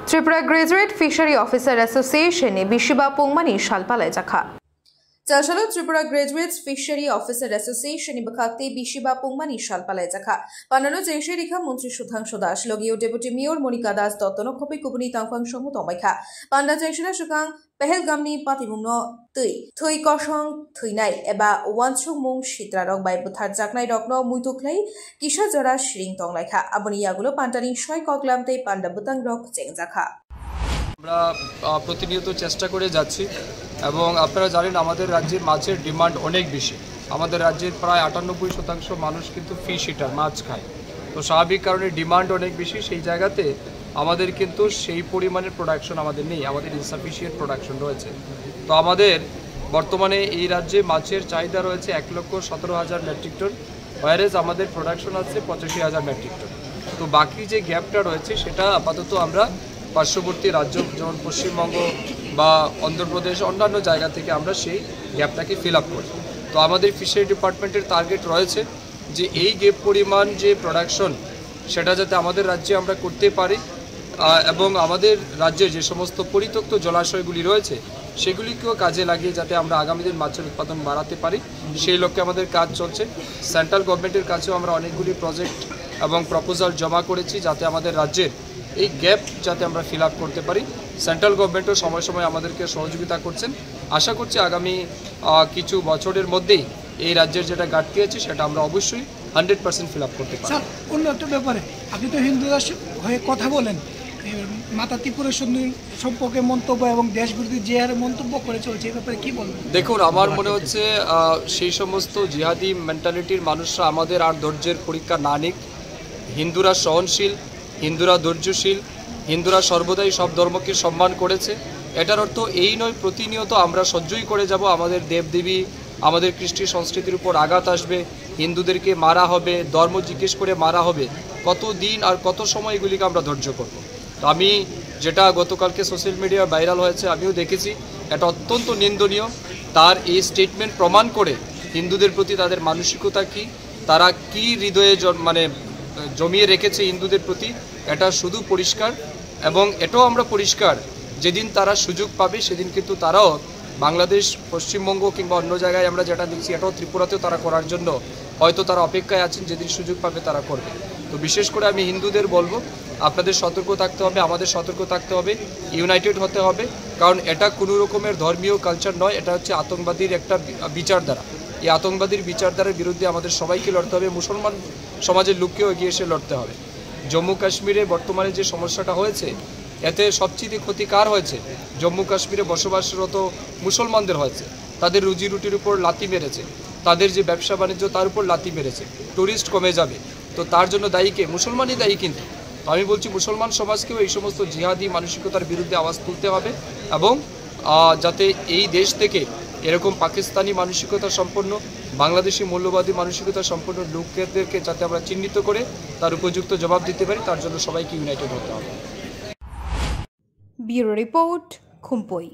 Tripura graduate fishery officer অ্যাসোসিয়েশনে বিশিবা পোংমানি শালপালায় জাখা চালশালো ত্রিপুরা গ্রাজুয়েট ফিশারি অফিসার অ্যাসোসিয়েশনে বখাতে বিশিবা পোংমানি শালপালায় জাখা পানানো জেশে রেখা মন্ত্রী সুধাংশু দাস লগিও ডেপুটি মেয়র মনিকা দাস দত্তনক্ষপি কুবনি তাংফাং সমু তমাইখা পান্ডা জেশনা সুকাং পেহেলগামনি পাতিমুংनो थै कसं थैनाय एबा वानसुमुं सित्रारक बाय बुथार जाकनाय रकनो मुइतुख्लै किसा जरा श्रिं तंलायखा आबनि यागुलो पान्डानि सय कगलामते पान्डा बुतां रक চেংজাখা আমরা প্রতিনিয়ত চেষ্টা করে যাচ্ছি এবং আপনারা জানেন আমাদের রাজ্যের মাছের ডিমান্ড অনেক বেশি। আমাদের রাজ্যের প্রায় 98% মানুষ কিন্তু ফিশ ইটার মাছ খায়, তো স্বাভাবিক কারণে ডিমান্ড অনেক বেশি। সেই জায়গাতে আমাদের কিন্তু সেই পরিমাণের প্রোডাকশন আমাদের নেই, আমাদের ইনসাফিসিয়েন্ট প্রোডাকশন রয়েছে। তো আমাদের বর্তমানে এই রাজ্যে মাছের চাহিদা রয়েছে 1,17,000 মেট্রিক টন, ওয়ারেজ আমাদের প্রোডাকশন আছে 85,000 মেট্রিক টন। তো বাকি যে গ্যাপটা রয়েছে সেটা আপাতত আমরা পার্শ্ববর্তী রাজ্য যেমন পশ্চিমবঙ্গ বা অন্ধ্রপ্রদেশ অন্যান্য জায়গা থেকে আমরা সেই গ্যাপটাকে ফিল আপ করি। তো আমাদের ফিশারি ডিপার্টমেন্টের টার্গেট রয়েছে যে এই গ্যাপ পরিমাণ যে প্রোডাকশন সেটা যাতে আমাদের রাজ্যে আমরা করতে পারি এবং আমাদের রাজ্যে যে সমস্ত পরিত্যক্ত জলাশয়গুলি রয়েছে সেগুলিকেও কাজে লাগিয়ে যাতে আমরা আগামী দিন মাছের উৎপাদন বাড়াতে পারি, সেই লক্ষ্যে আমাদের কাজ চলছে। সেন্ট্রাল গভর্নমেন্টের কাছেও আমরা অনেকগুলি প্রজেক্ট এবং প্রপোজাল জমা করেছি যাতে আমাদের রাজ্যের এই গ্যাপ যাতে আমরা ফিল আপ করতে পারি। সেন্ট্রাল গভর্নমেন্টও সময় সময় আমাদেরকে সহযোগিতা করছেন। আশা করছি আগামী কিছু বছরের মধ্যেই এই রাজ্যের যেটা ঘাটতি আছে সেটা আমরা অবশ্যই 100% ফিল আপ করতে পারি। স্যার, অন্য একটা ব্যাপারে আপনি তো হিন্দু দাস হয়ে কথা বলেন, মাতা ত্রিপুরা সুন্দরী সম্পর্কে মন্তব্য এবং দেশ বিরোধী যে হারে মন্তব্য করে চলছে এই ব্যাপারে কি বলবেন? দেখুন, আমার মনে হচ্ছে সেই সমস্ত জিহাদি মেন্টালিটির মানুষরা আমাদের আর ধৈর্যের পরীক্ষা না নিক। হিন্দুরা সহনশীল, হিন্দুরা ধৈর্যশীল, হিন্দুরা সর্বদাই সব ধর্মকে সম্মান করেছে। এটার অর্থ এই নয় প্রতিনিয়ত আমরা সহ্যই করে যাব, আমাদের দেবদেবী আমাদের কৃষ্টি সংস্কৃতির উপর আঘাত আসবে, হিন্দুদেরকে মারা হবে, ধর্ম জিজ্ঞেস করে মারা হবে। কত দিন আর কত সময় এগুলিকে আমরা ধৈর্য করব? তো আমি যেটা গতকালকে সোশ্যাল মিডিয়ায় ভাইরাল হয়েছে আমিও দেখেছি, এটা অত্যন্ত নিন্দনীয়। তার এই স্টেটমেন্ট প্রমাণ করে হিন্দুদের প্রতি তাদের মানসিকতা কি, তারা কি হৃদয়ে জমিয়ে রেখেছে হিন্দুদের প্রতি, এটা শুধু পরিষ্কার। এবং এটাও আমরা পরিষ্কার যেদিন তারা সুযোগ পাবে সেদিন কিন্তু তারাও বাংলাদেশ, পশ্চিমবঙ্গ কিংবা অন্য জায়গায় আমরা যেটা দেখছি এটাও ত্রিপুরাতেও তারা করার জন্য হয়তো তারা অপেক্ষায় আছেন, যেদিন সুযোগ পাবে তারা করবে। তো বিশেষ করে আমি হিন্দুদের বলবো আপনাদের সতর্ক থাকতে হবে, আমাদের সতর্ক থাকতে হবে, ইউনাইটেড হতে হবে। কারণ এটা কোনো রকমের ধর্মীয় কালচার নয়, এটা হচ্ছে আতঙ্কবাদীর একটা বিচারধারা। এই আতঙ্কবাদীর বিচারধারার বিরুদ্ধে আমাদের সবাইকে লড়তে হবে, মুসলমান সমাজের লোককেও এগিয়ে এসে লড়তে হবে। জম্মু কাশ্মীরে বর্তমানে যে সমস্যাটা হয়েছে এতে সবচেয়ে ক্ষতি কার হয়েছে? জম্মু কাশ্মীরে বসবাসরত মুসলমানদের হয়েছে। তাদের রুজি রুটির উপর লাথি মেরেছে, তাদের যে ব্যবসা বাণিজ্য তার উপর লাথি মেরেছে, টুরিস্ট কমে যাবে। তো তার জন্য দায়ী কে? মুসলমানই দায়ী। কিন্তু তো আমি বলছি মুসলমান সমাজকেও এই সমস্ত জিহাদি মানসিকতার বিরুদ্ধে আওয়াজ তুলতে হবে এবং যাতে এই দেশ থেকে এরকম পাকিস্তানি মানসিকতা সম্পন্ন, বাংলাদেশি মৌলবাদী মানসিকতা সম্পন্ন লোকদেরকে যাতে আমরা চিহ্নিত করে তার উপযুক্ত জবাব দিতে পারি, তার জন্য সবাইকে ইউনাইটেড হতে হবে। Bureau report, খুমপই।